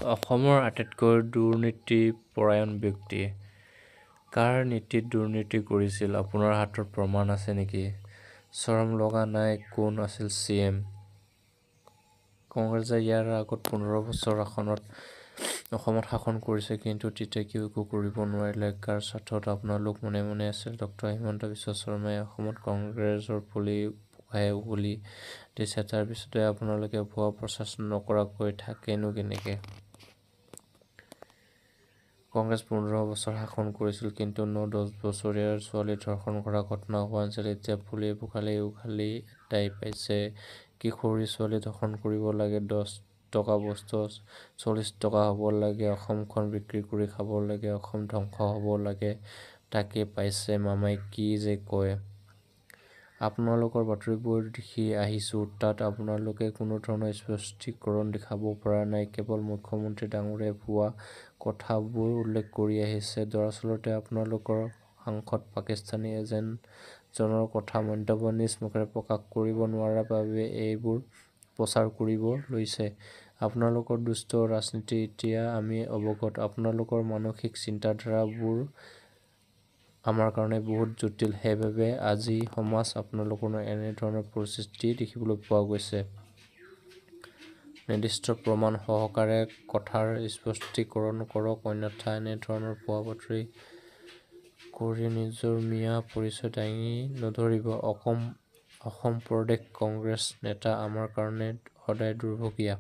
অসমৰ আটাইতকৈ দুৰ্নীতিপৰায়ণ ব্যক্তি। কাৰ নীতিত দুৰ্নীতি কৰিছিল? আপোনাৰ হাতত প্ৰমাণ আছে নেকি? চৰম লগা নাই কোন আছিল চিএম? কংগ্ৰেছে ইয়াৰ আগত 15 বছৰ অসমত শাসন কৰিছে, কিন্তু তেতিয়া কিয় একো কৰিব নোৱাৰিলে? কাৰ স্বাৰ্থত আপোনালোক মনে মনে আছিল? ডক্টৰ হিমন্ত বিশ্ব শৰ্মাই অসমত কংগ্ৰেছৰ পুলি পকাই উঘলি দিছে, তাৰ পিছতো আপোনালোকে ভুৱা প্ৰচাৰ নকৰাকৈ থাকেনো কেনেকে? কংগ্ৰেছ 15 বছৰ শাসন কৰিছিল, কিন্তু 9-10 বছৰীয়া ছোৱালী ধৰ্ষণ কৰা ঘটনা হোৱা নাছিল। এতিয়া পুলি পখালি উঘালি এটাই পাইছে, কিশোৰী ছোৱালী ধৰ্ষণ কৰিব লাগে, 10 টকা বস্তু 40 টকা হ'ব লাগে, অসমখন বিক্ৰী কৰি খাব লাগে, অসম ধ্বংস হ'ব লাগে, তাকে পাইছে। মামাই কি যে কয়। আপোনালোকৰ বাতৰিবোৰ দেখি আহিছো, তাত আপোনালোকে কোনো ধৰণৰ স্পষ্টীকৰণ দেখাব পৰা নাই। কেৱল মুখ্যমন্ত্ৰী ডাঙৰীয়াই ভুৱা কথাবোৰ উল্লেখ কৰি আহিছে। দৰাচলতে আপোনালোকৰ সাংসদ পাকিস্তানী এজেণ্টজনৰ কথা মন্তব্য নিজ মুখেৰে প্ৰকাশ কৰিব নোৱাৰাৰ বাবে এইবোৰ প্ৰচাৰ কৰিব লৈছে। আপোনালোকৰ দুষ্ট ৰাজনীতি এতিয়া আমি অৱগত। আপোনালোকৰ মানসিক চিন্তাধাৰাবোৰ আমাৰ কাৰণে বহুত জটিল, সেইবাবে আজি সমাজ আপোনালোকৰ এনে ধৰণৰ পৰিস্থিতি দেখিবলৈ পোৱা গৈছে। নিৰ্দিষ্ট প্ৰমাণ সহকাৰে কথাৰ স্পষ্টীকৰণ কৰক, অন্যথা এনে ধৰণৰ ভুৱা বাতৰি কৰি নিজৰ মিঞা পৰিচয় দাঙি নধৰিব। অসম প্ৰদেশ কংগ্ৰেছ নেতা আমাৰ কাৰণে সদায় দুৰ্ভগীয়া।